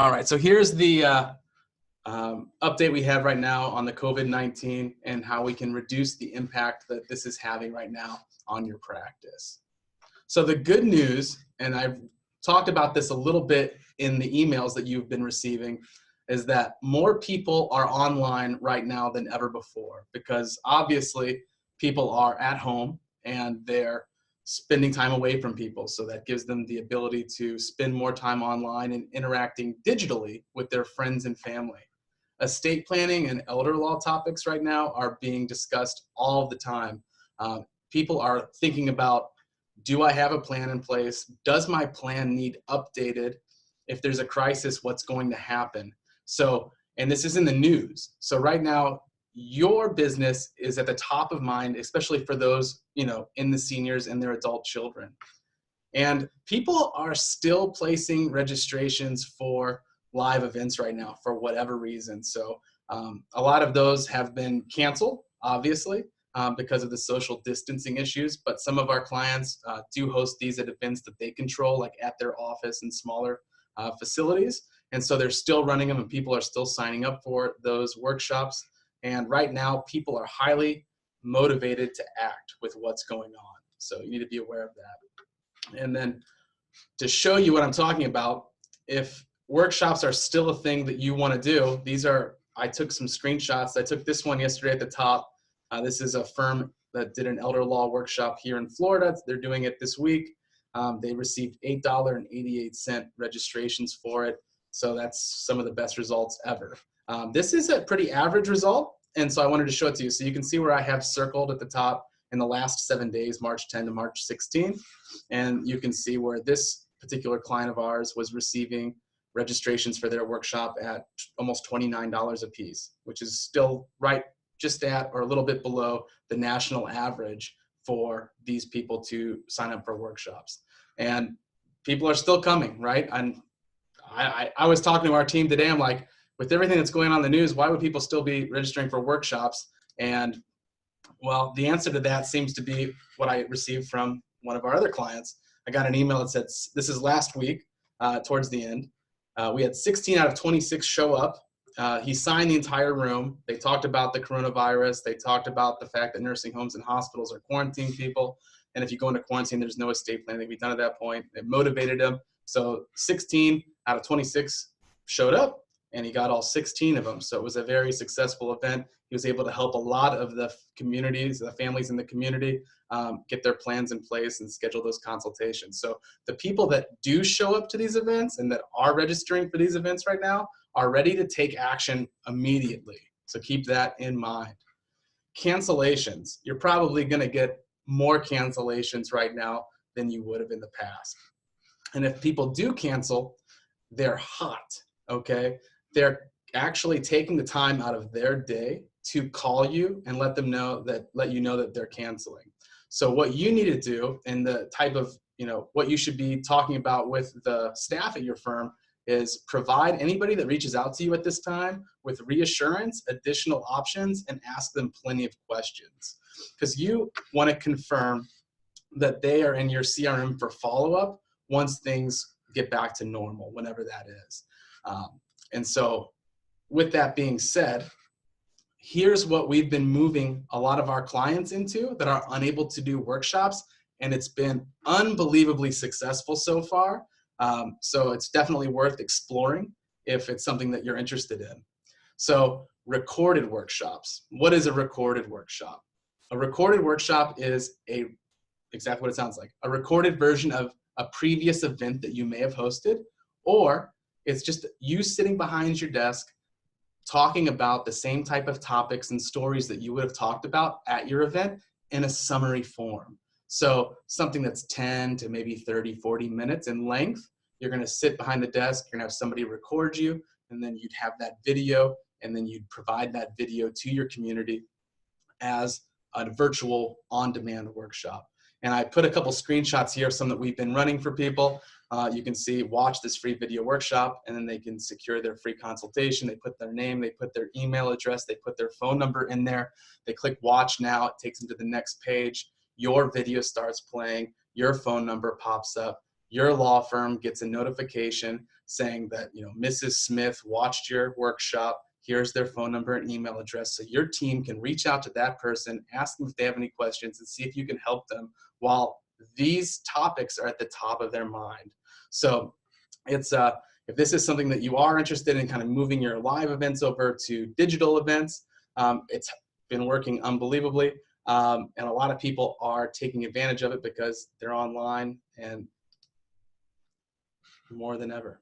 All right, so here's the update we have right now on the COVID-19 and how we can reduce the impact that this is having right now on your practice. So the good news, and I've talked about this a little bit in the emails that you've been receiving, is that more people are online right now than ever before, because obviously people are at home and they're spending time away from people. So that gives them the ability to spend more time online and interacting digitally with their friends and family. Estate planning and elder law topics right now are being discussed all the time. People are thinking about, do I have a plan in place? Does my plan need updated? If there's a crisis, what's going to happen? So, and this is in the news. So right now, your business is at the top of mind, especially for those, in the seniors and their adult children. And people are still placing registrations for live events right now for whatever reason. So a lot of those have been canceled, obviously, because of the social distancing issues, but some of our clients do host these at events that they control, like at their office and smaller facilities. And so they're still running them and people are still signing up for those workshops. And right now, people are highly motivated to act with what's going on. So you need to be aware of that. And then to show you what I'm talking about, if workshops are still a thing that you want to do, I took some screenshots. I took this one yesterday at the top. This is a firm that did an elder law workshop here in Florida. They're doing it this week. They received $8.88 registrations for it. So that's some of the best results ever. This is a pretty average result, and so I wanted to show it to you. So you can see where I have circled at the top in the last 7 days, March 10 to March 16. And you can see where this particular client of ours was receiving registrations for their workshop at almost $29 a piece, which is still right just at or a little bit below the national average for these people to sign up for workshops. And people are still coming, right? And I was talking to our team today, I'm like, with everything that's going on in the news, why would people still be registering for workshops? And well, the answer to that seems to be what I received from one of our other clients. I got an email that said, this is last week, towards the end. We had 16 out of 26 show up. He signed the entire room. They talked about the coronavirus. They talked about the fact that nursing homes and hospitals are quarantining people. And if you go into quarantine, there's no estate planning to be done at that point. It motivated him. So 16 out of 26 showed up, and he got all 16 of them. So it was a very successful event. He was able to help a lot of the communities, the families in the community, get their plans in place and schedule those consultations. So the people that do show up to these events and that are registering for these events right now are ready to take action immediately. So keep that in mind. Cancellations. You're probably going to get more cancellations right now than you would have in the past. And if people do cancel, they're hot, okay? They're actually taking the time out of their day to call you and let you know that they're canceling. So what you need to do, and the type of, what you should be talking about with the staff at your firm, is provide anybody that reaches out to you at this time with reassurance, additional options, and ask them plenty of questions. Because you want to confirm that they are in your CRM for follow-up once things get back to normal, whenever that is. And so with that being said, here's what we've been moving a lot of our clients into that are unable to do workshops, and it's been unbelievably successful so far. So it's definitely worth exploring if it's something that you're interested in. So recorded workshops. What is a recorded workshop? A recorded workshop is exactly what it sounds like, a recorded version of a previous event that you may have hosted, or it's just you sitting behind your desk talking about the same type of topics and stories that you would have talked about at your event in a summary form. So something that's 10 to maybe 30, 40 minutes in length. You're going to sit behind the desk, you're going to have somebody record you, and then you'd have that video, and then you'd provide that video to your community as a virtual on-demand workshop. And I put a couple screenshots here of some that we've been running for people. You can see, watch this free video workshop, and then they can secure their free consultation. They put their name, they put their email address, they put their phone number in there. They click watch now, it takes them to the next page. Your video starts playing, your phone number pops up, your law firm gets a notification saying that, you know, Mrs. Smith watched your workshop. Here's their phone number and email address. So your team can reach out to that person, ask them if they have any questions, and see if you can help them while these topics are at the top of their mind. So it's if this is something that you are interested in, kind of moving your live events over to digital events, it's been working unbelievably. And a lot of people are taking advantage of it because they're online and more than ever.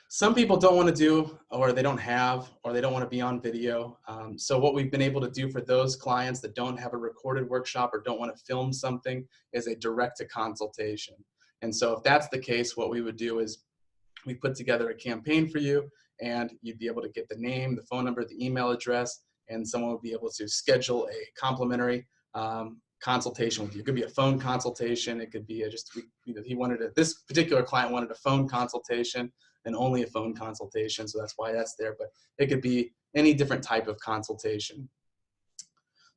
Some people don't want to do, or they don't have, or they don't want to be on video. So what we've been able to do for those clients that don't have a recorded workshop or don't want to film something is a direct to consultation. And so if that's the case, what we would do is we put together a campaign for you, and you'd be able to get the name, the phone number, the email address, and someone would be able to schedule a complimentary consultation with you. It could be a phone consultation. It could be this particular client wanted a phone consultation and only a phone consultation. So that's why that's there, but it could be any different type of consultation.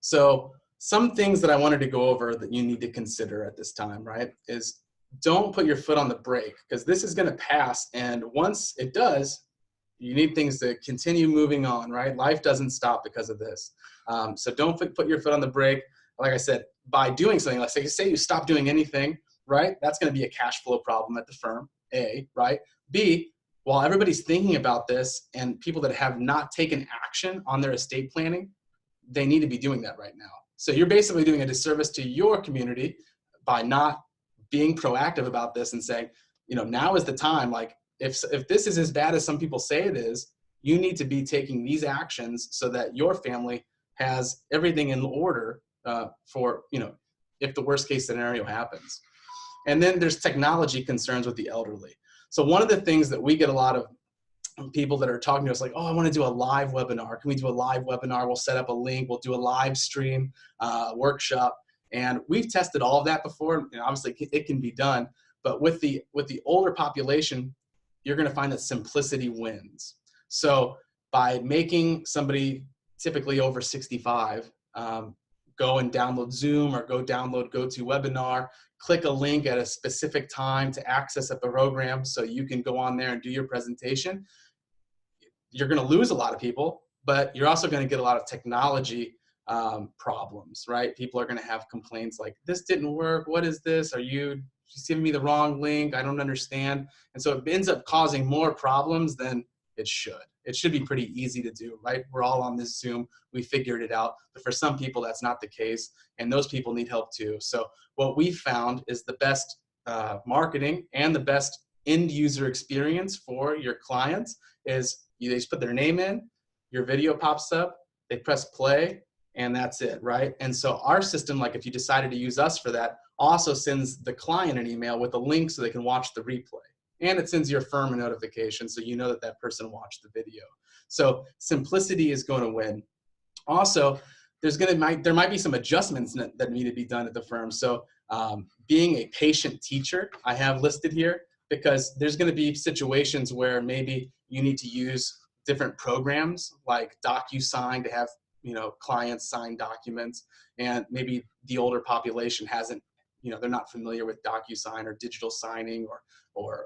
So some things that I wanted to go over that you need to consider at this time, right, is don't put your foot on the brake, because this is going to pass. And once it does, you need things to continue moving on, right? Life doesn't stop because of this. So don't put your foot on the brake. Like I said, by doing something, like say you stop doing anything, right? That's going to be a cash flow problem at the firm, A, right? B, while everybody's thinking about this and people that have not taken action on their estate planning, they need to be doing that right now. So you're basically doing a disservice to your community by not being proactive about this and saying, you know, now is the time. Like if this is as bad as some people say it is, you need to be taking these actions so that your family has everything in order for, you know, if the worst case scenario happens. And then there's technology concerns with the elderly. So one of the things that we get a lot of people that are talking to us like, oh, I want to do a live webinar. Can we do a live webinar? We'll set up a link. We'll do a live stream workshop. And we've tested all of that before. And obviously it can be done. But with the older population, you're going to find that simplicity wins. So by making somebody typically over 65 go and download Zoom or go download GoToWebinar, click a link at a specific time to access a program so you can go on there and do your presentation, you're going to lose a lot of people, but you're also going to get a lot of technology problems, right? People are going to have complaints like, this didn't work. What is this? Are you giving me the wrong link? I don't understand. And so it ends up causing more problems than it should. It should be pretty easy to do, right? We're all on this Zoom. We figured it out. But for some people, that's not the case. And those people need help too. So what we found is the best marketing and the best end user experience for your clients is they just put their name in, your video pops up, they press play, and that's it, right? And so our system, like if you decided to use us for that, also sends the client an email with a link so they can watch the replay. And it sends your firm a notification so you know that that person watched the video. So simplicity is going to win. Also, there might be some adjustments that need to be done at the firm. So being a patient teacher, I have listed here, because there's going to be situations where maybe you need to use different programs like DocuSign to have, you know, clients sign documents, and maybe the older population hasn't, you know, they're not familiar with DocuSign or digital signing or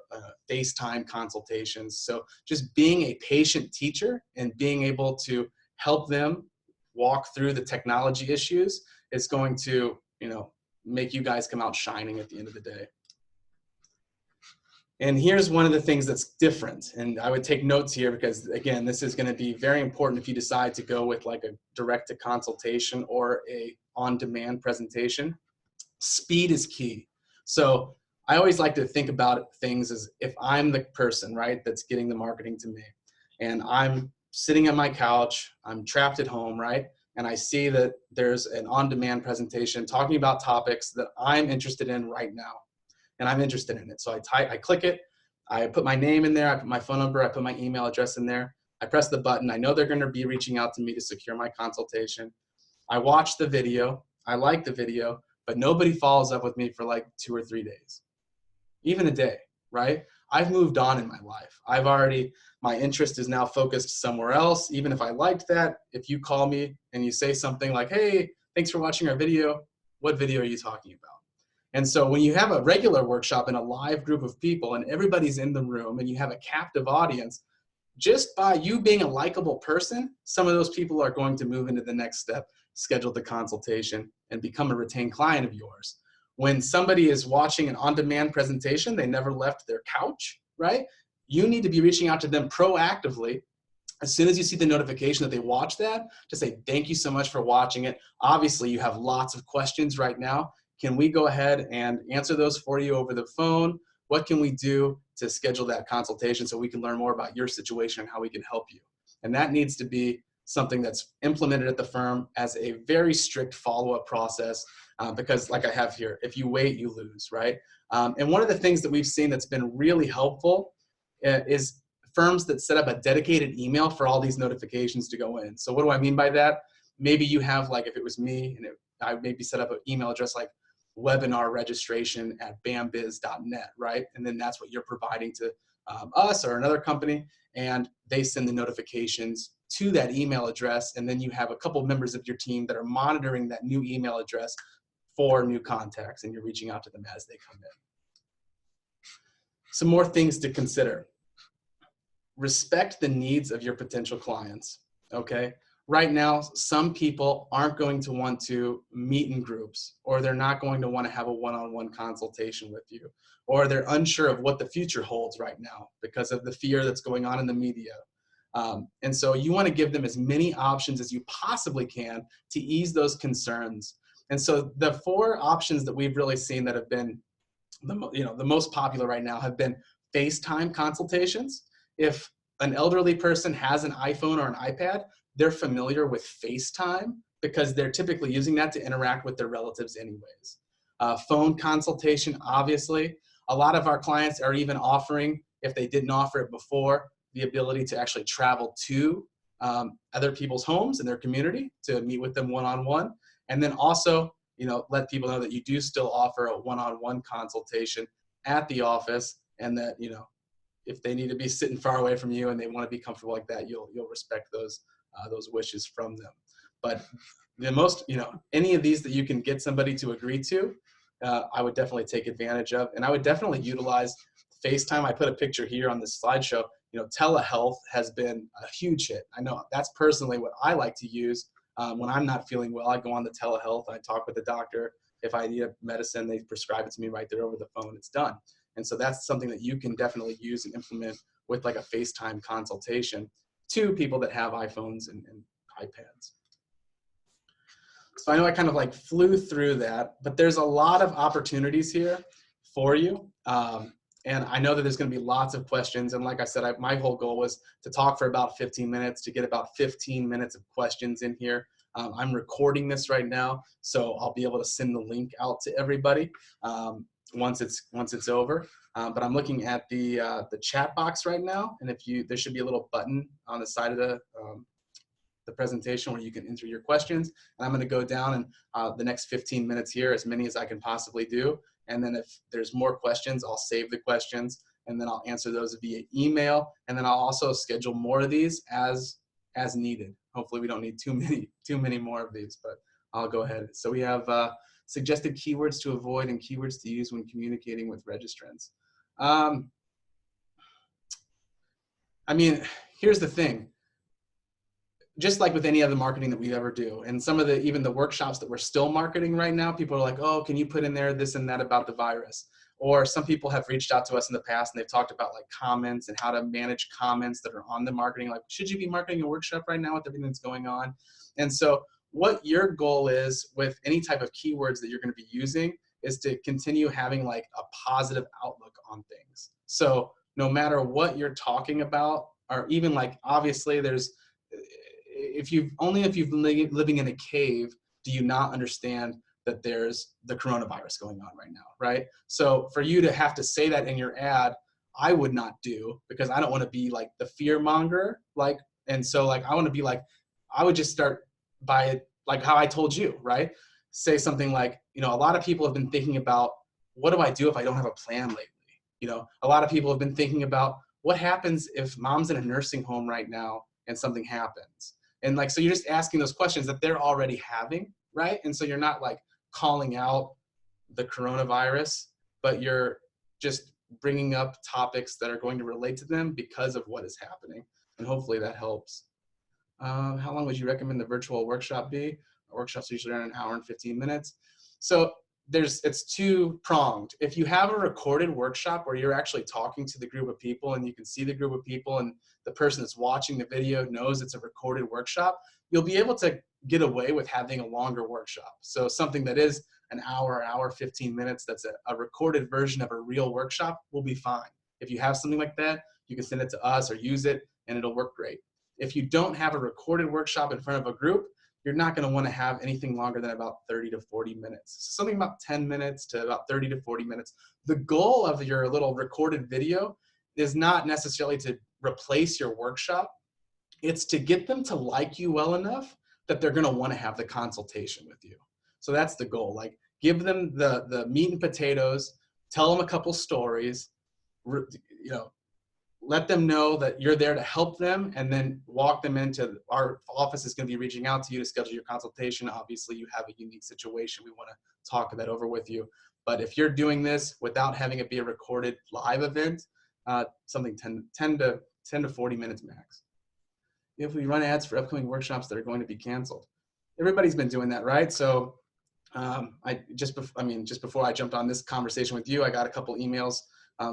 FaceTime consultations. So just being a patient teacher and being able to help them walk through the technology issues is going to, you know, make you guys come out shining at the end of the day. And here's one of the things that's different. And I would take notes here because, again, this is going to be very important if you decide to go with like a direct to consultation or a on-demand presentation. Speed is key. So I always like to think about things as if I'm the person, right, that's getting the marketing to me, and I'm sitting on my couch, I'm trapped at home, right, and I see that there's an on-demand presentation talking about topics that I'm interested in right now, and I'm interested in it. So I click it, I put my name in there, I put my phone number, I put my email address in there, I press the button, I know they're going to be reaching out to me to secure my consultation. I watch the video, I like the video, but nobody follows up with me for like 2 or 3 days, even a day, right? I've moved on in my life. My interest is now focused somewhere else. Even if I liked that, if you call me and you say something like, hey, thanks for watching our video, what video are you talking about? And so when you have a regular workshop in a live group of people and everybody's in the room and you have a captive audience, just by you being a likable person, some of those people are going to move into the next step, schedule the consultation, and become a retained client of yours. When somebody is watching an on-demand presentation, they never left their couch, right? You need to be reaching out to them proactively. As soon as you see the notification that they watch that, to say, thank you so much for watching it. Obviously, you have lots of questions right now. Can we go ahead and answer those for you over the phone? What can we do to schedule that consultation so we can learn more about your situation and how we can help you? And that needs to be something that's implemented at the firm as a very strict follow-up process, because like I have here, if you wait, you lose, right? And one of the things that we've seen that's been really helpful is firms that set up a dedicated email for all these notifications to go in. So what do I mean by that? Maybe you have, like, if it was me, and I maybe set up an email address like webinar registration at bambiz.net, right? And then that's what you're providing to us or another company, and they send the notifications to that email address, and then you have a couple members of your team that are monitoring that new email address for new contacts, and you're reaching out to them as they come in. Some more things to consider. Respect the needs of your potential clients, okay? Right now, some people aren't going to want to meet in groups, or they're not going to want to have a one-on-one consultation with you, or they're unsure of what the future holds right now because of the fear that's going on in the media. And so you want to give them as many options as you possibly can to ease those concerns. And so the 4 options that we've really seen that have been the most popular right now have been FaceTime consultations. If an elderly person has an iPhone or an iPad, they're familiar with FaceTime because they're typically using that to interact with their relatives anyways. Phone consultation, obviously. A lot of our clients are even offering, if they didn't offer it before, the ability to actually travel to other people's homes in their community to meet with them one-on-one. And then also, let people know that you do still offer a one-on-one consultation at the office, and that, if they need to be sitting far away from you and they want to be comfortable like that, you'll respect those wishes from them. But the most, any of these that you can get somebody to agree to, I would definitely take advantage of. And I would definitely utilize FaceTime. I put a picture here on this slideshow. Telehealth has been a huge hit. I know that's personally what I like to use. When I'm not feeling well, I go on the telehealth. I talk with the doctor. If I need a medicine, they prescribe it to me right there over the phone. It's done. And so that's something that you can definitely use and implement with like a FaceTime consultation to people that have iPhones and iPads. So I know I kind of like flew through that, but there's a lot of opportunities here for you. And I know that there's going to be lots of questions. And like I said, my whole goal was to talk for about 15 minutes, to get about 15 minutes of questions in here. I'm recording this right now, so I'll be able to send the link out to everybody once it's over. But I'm looking at the chat box right now, and there should be a little button on the side of the presentation where you can enter your questions. And I'm going to go down and the next 15 minutes here, as many as I can possibly do. And then if there's more questions, I'll save the questions, and then I'll answer those via email. And then I'll also schedule more of these as needed. Hopefully we don't need too many more of these, but I'll go ahead. So we have suggested keywords to avoid and keywords to use when communicating with registrants. I mean, here's the thing. Just like with any other marketing that we ever do, and some of even the workshops that we're still marketing right now, people are like, oh, can you put in there this and that about the virus? Or some people have reached out to us in the past and they've talked about like comments and how to manage comments that are on the marketing. Like, should you be marketing a workshop right now with everything that's going on? And so what your goal is with any type of keywords that you're going to be using is to continue having like a positive outlook on things. So no matter what you're talking about, or even like, obviously if you've been living in a cave, do you not understand that there's the coronavirus going on right now, right? So for you to have to say that in your ad, I would not do, because I don't want to be like the fear monger. And so I want to be like, I would just start by like how I told you, right? Say something like, a lot of people have been thinking about, what do I do if I don't have a plan lately? A lot of people have been thinking about, what happens if mom's in a nursing home right now and something happens? And so you're just asking those questions that they're already having, right? And so you're not like calling out the coronavirus, but you're just bringing up topics that are going to relate to them because of what is happening. And hopefully that helps. How long would you recommend the virtual workshop be? Our workshops are usually around an hour and 15 minutes. So it's two-pronged. If you have a recorded workshop where you're actually talking to the group of people and you can see the group of people and the person that's watching the video knows it's a recorded workshop, you'll be able to get away with having a longer workshop. So something that is an hour 15 minutes, that's a recorded version of a real workshop will be fine. If you have something like that, you can send it to us or use it and it'll work great. If you don't have a recorded workshop in front of a group, you're not going to want to have anything longer than about 30 to 40 minutes. Something about 10 minutes to about 30 to 40 minutes. The goal of your little recorded video is not necessarily to replace your workshop. It's to get them to like you well enough that they're going to want to have the consultation with you. So that's the goal. Like, give them the meat and potatoes, tell them a couple stories, let them know that you're there to help them, and then walk them into our office is going to be reaching out to you to schedule your consultation. Obviously, you have a unique situation. We want to talk that over with you. But if you're doing this without having it be a recorded live event, something 10 to 40 minutes max. If we run ads for upcoming workshops that are going to be canceled, everybody's been doing that, right? So just before I jumped on this conversation with you, I got a couple emails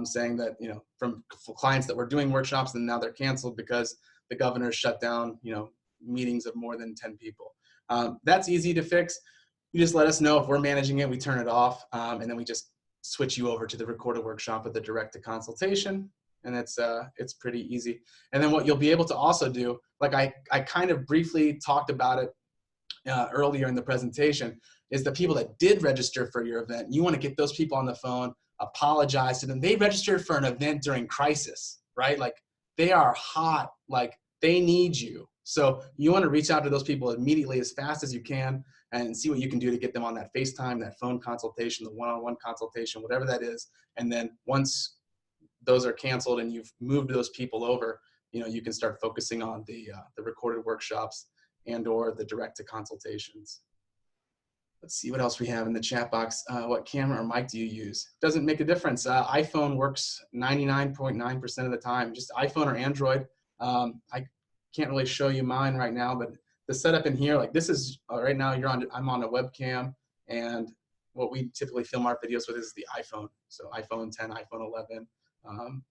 saying that, from clients that were doing workshops and now they're canceled because the governor shut down, meetings of more than 10 people. That's easy to fix. You just let us know if we're managing it, we turn it off, and then we just switch you over to the recorded workshop with the direct to consultation. And it's pretty easy. And then what you'll be able to also do, like I kind of briefly talked about it earlier in the presentation, is the people that did register for your event, you want to get those people on the phone, apologize to them. They registered for an event during crisis, right? Like, they are hot, like they need you. So you want to reach out to those people immediately as fast as you can and see what you can do to get them on that FaceTime, that phone consultation, the one-on-one consultation, whatever that is. And then once those are canceled and you've moved those people over, you can start focusing on the recorded workshops and or the direct to consultations. Let's see what else we have in the chat box. What camera or mic do you use? Doesn't make a difference. iPhone works 99.9% of the time, just iPhone or Android. I can't really show you mine right now, but the setup in here, like this is, right now I'm on a webcam, and what we typically film our videos with is the iPhone. So iPhone 10, iPhone 11.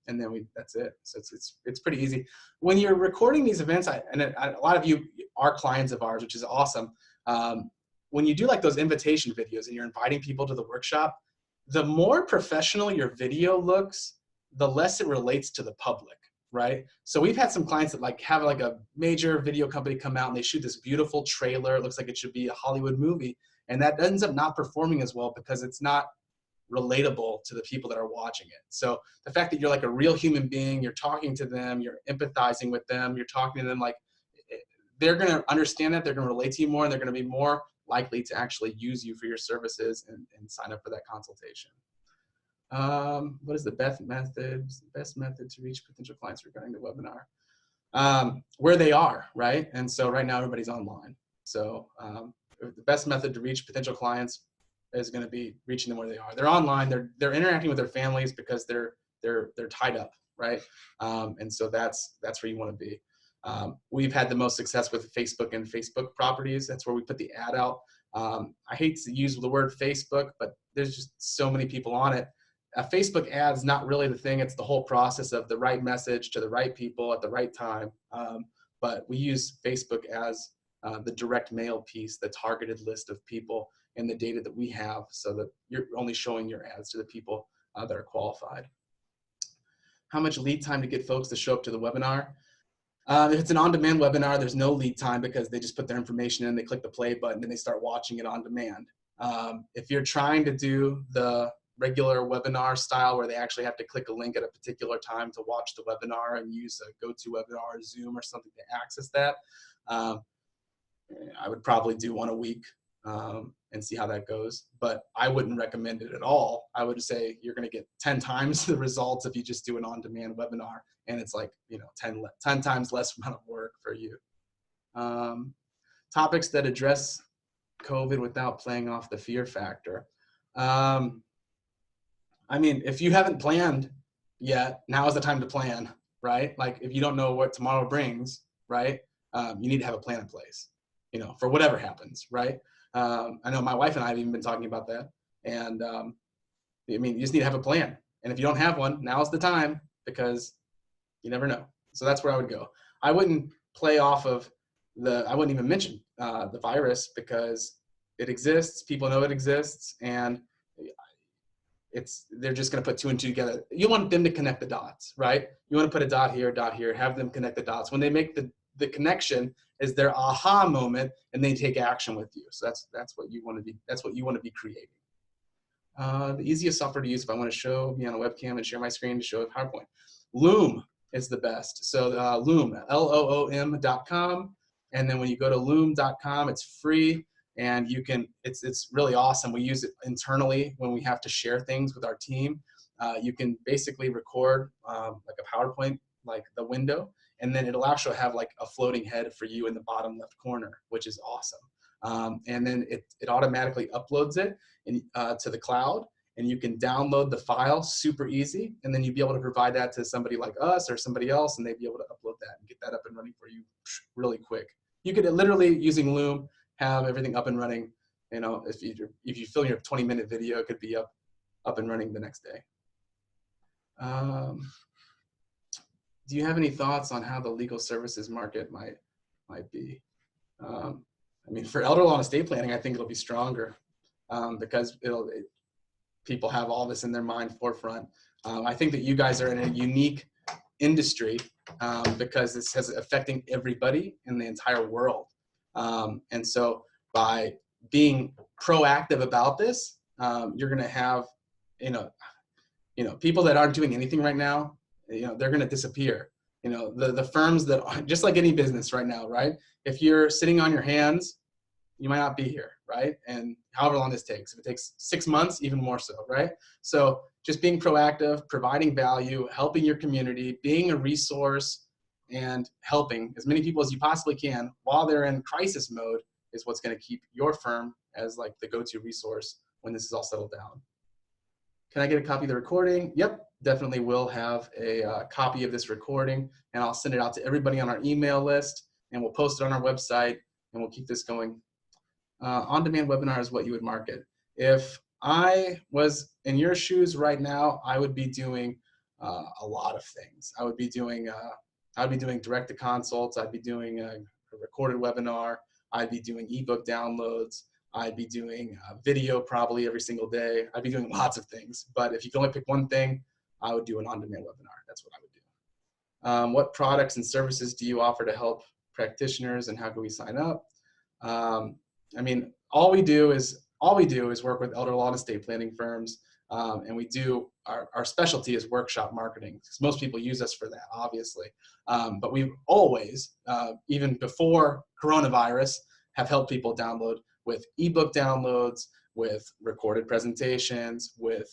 And then that's it. So it's pretty easy. When you're recording these events, a lot of you are clients of ours, which is awesome. When you do like those invitation videos and you're inviting people to the workshop, the more professional your video looks, the less it relates to the public, right? So we've had some clients that have a major video company come out and they shoot this beautiful trailer. It looks like it should be a Hollywood movie. And that ends up not performing as well because it's not relatable to the people that are watching it. So the fact that you're like a real human being, you're talking to them, you're empathizing with them, you're talking to them, like, they're going to understand that, they're going to relate to you more, and they're going to be more likely to actually use you for your services and sign up for that consultation. What is the best method to reach potential clients regarding the webinar? Where they are, right? And so right now everybody's online. So the best method to reach potential clients is going to be reaching them where they are. They're online. They're interacting with their families because they're tied up, right? And so that's where you want to be. We've had the most success with Facebook and Facebook properties. That's where we put the ad out. I hate to use the word Facebook, but there's just so many people on it. A Facebook ad is not really the thing. It's the whole process of the right message to the right people at the right time. But we use Facebook as the direct mail piece, the targeted list of people and the data that we have, so that you're only showing your ads to the people that are qualified. How much lead time to get folks to show up to the webinar? If it's an on-demand webinar, there's no lead time because they just put their information in, they click the play button, and they start watching it on demand. If you're trying to do the regular webinar style where they actually have to click a link at a particular time to watch the webinar and use a GoToWebinar or Zoom or something to access that, I would probably do one a week and see how that goes. But I wouldn't recommend it at all. I would say you're going to get 10 times the results if you just do an on-demand webinar, and it's like 10 times less amount of work for you. Topics that address COVID without playing off the fear factor. I mean, if you haven't planned yet, now is the time to plan, right? Like if you don't know what tomorrow brings, right? You need to have a plan in place, you know, for whatever happens, right? I know my wife and I have even been talking about that. And I mean, you just need to have a plan. And if you don't have one, now's the time, because you never know. So that's where I would go. I wouldn't play off of I wouldn't even mention the virus, because it exists, people know it exists, and they're just going to put two and two together. You want them to connect the dots, right? You want to put a dot here, have them connect the dots. When they make the connection, is their aha moment, and they take action with you. So that's what you want to be. That's what you want to be creating. The easiest software to use if I want to show me on a webcam and share my screen to show a PowerPoint. Loom is the best. So Loom, LOOM.com. And then when you go to loom.com, it's free. And you can, it's really awesome. We use it internally when we have to share things with our team. You can basically record like a PowerPoint, like the window, and then it'll actually have like a floating head for you in the bottom left corner, which is awesome. And then it automatically uploads it to the cloud, and you can download the file super easy. And then you'd be able to provide that to somebody like us or somebody else, and they'd be able to upload that and get that up and running for you really quick. You could literally, using Loom, have everything up and running. You know, if you film your 20-minute video, it could be up and running the next day. Do you have any thoughts on how the legal services market might be? I mean, for elder law and estate planning, I think it'll be stronger because people have all this in their mind forefront. I think that you guys are in a unique industry because this is affecting everybody in the entire world. And so by being proactive about this, you're going to have, people that aren't doing anything right now, they're going to disappear. The firms that are just like any business right now, right? If you're sitting on your hands, you might not be here, right? And however long this takes, if it takes 6 months, even more so, right? So just being proactive, providing value, helping your community, being a resource, and helping as many people as you possibly can while they're in crisis mode is what's going to keep your firm as like the go-to resource when this is all settled down. Can I get a copy of the recording? Yep, definitely will have a copy of this recording, and I'll send it out to everybody on our email list, and we'll post it on our website, and we'll keep this going. On-demand webinar is what you would market. If I was in your shoes right now, I would be doing a lot of things. I would be doing direct to consults. I'd be doing a recorded webinar. I'd be doing ebook downloads. I'd be doing video probably every single day. I'd be doing lots of things. But if you can only pick one thing, I would do an on-demand webinar. That's what I would do. What products and services do you offer to help practitioners, and how can we sign up? I mean, all we do is work with elder law and estate planning firms, and we do our specialty is workshop marketing, because most people use us for that, obviously. But we've always, even before coronavirus, have helped people download with ebook downloads, with recorded presentations, with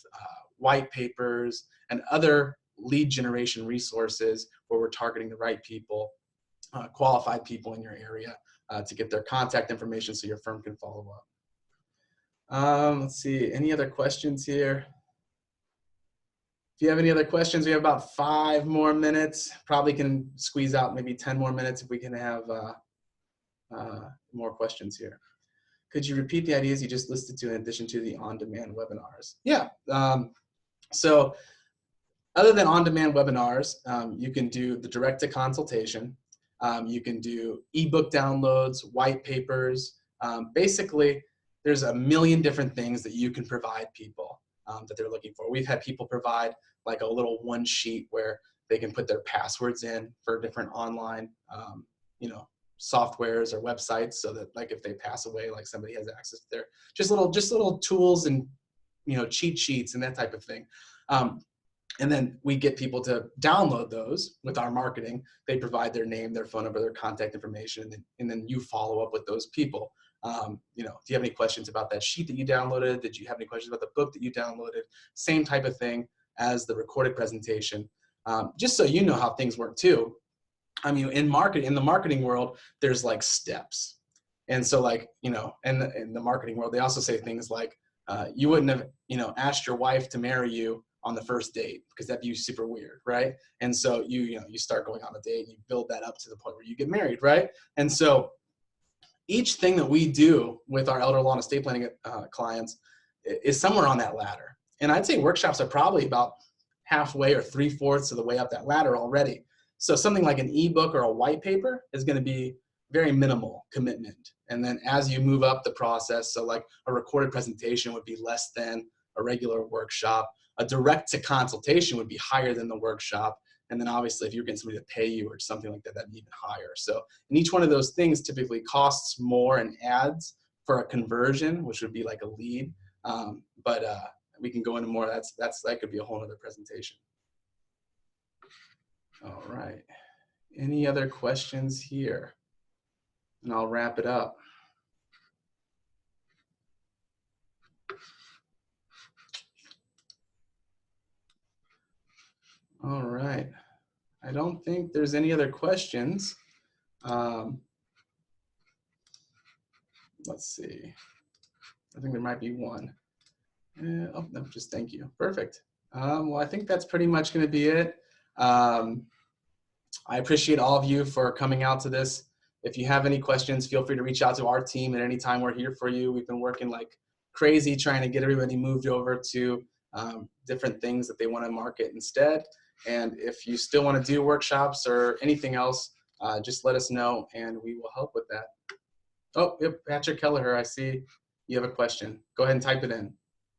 white papers, and other lead generation resources where we're targeting the right people, qualified people in your area, to get their contact information so your firm can follow up. Let's see, any other questions here? If you have any other questions, we have about 5 more minutes. Probably can squeeze out maybe 10 more minutes if we can have more questions here. Could you repeat the ideas you just listed in addition to the on-demand webinars? Yeah, so other than on-demand webinars, you can do the direct to consultation. You can do ebook downloads, white papers. Basically, there's a million different things that you can provide people that they're looking for. We've had people provide like a little one sheet where they can put their passwords in for different online, softwares or websites, so that like if they pass away, like somebody has access to their just little tools and cheat sheets and that type of thing. And then we get people to download those with our marketing. They provide their name, their phone number, their contact information, and then you follow up with those people. Do you have any questions about that sheet that you downloaded? Did you have any questions about the book that you downloaded? Same type of thing as the recorded presentation. Just so you know how things work too. I mean, in the marketing world, there's like steps. And so like, in the marketing world, they also say things like, You wouldn't have, asked your wife to marry you on the first date, because that'd be super weird, right? And so you start going on a date, and you build that up to the point where you get married, right? And so each thing that we do with our elder law and estate planning clients is somewhere on that ladder. And I'd say workshops are probably about halfway or 3/4 of the way up that ladder already. So something like an ebook or a white paper is going to be very minimal commitment. And then as you move up the process, so like a recorded presentation would be less than a regular workshop. A direct to consultation would be higher than the workshop. And then obviously if you're getting somebody to pay you or something like that, that'd be even higher. So, and each one of those things typically costs more and adds for a conversion, which would be like a lead. But we can go into more. That could be a whole other presentation. All right. Any other questions here? And I'll wrap it up. All right. I don't think there's any other questions. Let's see. I think there might be one. Oh, no, just thank you. Perfect. Well, I think that's pretty much going to be it. I appreciate all of you for coming out to this. If you have any questions, feel free to reach out to our team at any time. We're here for you. We've been working like crazy trying to get everybody moved over to different things that they want to market instead. And if you still want to do workshops or anything else, just let us know and we will help with that. Oh, yep, Patrick Kelleher, I see you have a question. Go ahead and type it in.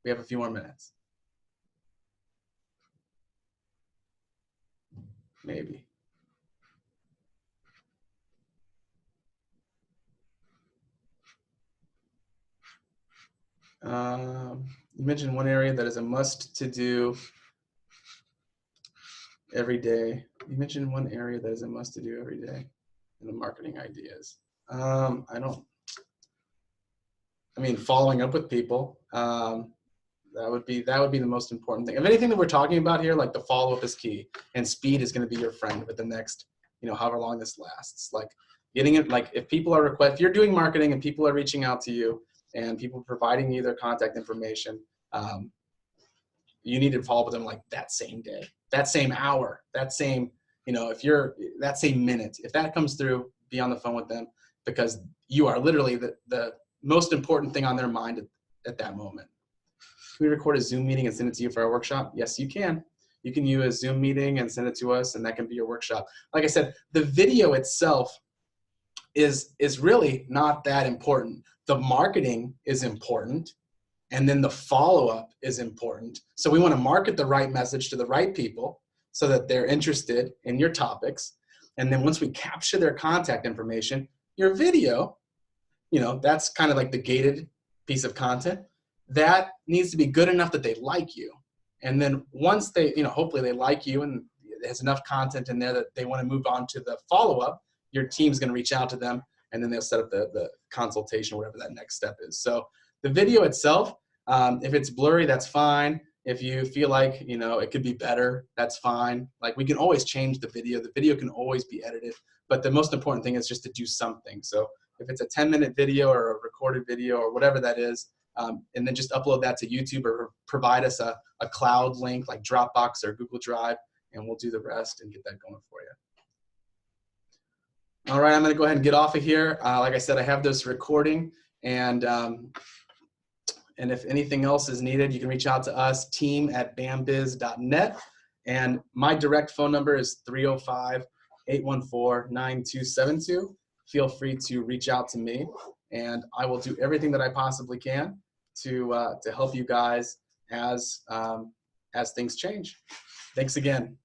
We have a few more minutes. Maybe. You mentioned one area that is a must to do every day. You mentioned one area that is a must to do every day in the marketing ideas. Following up with people, that would be the most important thing. Of anything that we're talking about here, like the follow-up is key, and speed is going to be your friend with the next, however long this lasts. Like getting it, like if you're doing marketing and people are reaching out to you and people providing you their contact information, you need to follow up with them like that same day, that same hour, that same, that same minute. If that comes through, be on the phone with them, because you are literally the most important thing on their mind at that moment. Can we record a Zoom meeting and send it to you for our workshop? Yes, you can. You can use a Zoom meeting and send it to us, and that can be your workshop. Like I said, the video itself is really not that important. The marketing is important, and then the follow-up is important. So we want to market the right message to the right people so that they're interested in your topics. And then once we capture their contact information, your video, that's kind of like the gated piece of content, that needs to be good enough that they like you. And then once they, hopefully they like you and there's enough content in there that they want to move on to the follow-up, your team's going to reach out to them and then they'll set up the consultation, whatever that next step is. So the video itself, if it's blurry, that's fine. If you feel like, it could be better, that's fine. Like we can always change the video. The video can always be edited, but the most important thing is just to do something. So if it's a 10-minute video or a recorded video or whatever that is, and then just upload that to YouTube or provide us a cloud link like Dropbox or Google Drive, and we'll do the rest and get that going for you. All right, I'm going to go ahead and get off of here. Like I said, I have this recording, and if anything else is needed, you can reach out to us, team@bambiz.net, and my direct phone number is 305-814-9272. Feel free to reach out to me, and I will do everything that I possibly can to help you guys as things change. Thanks again.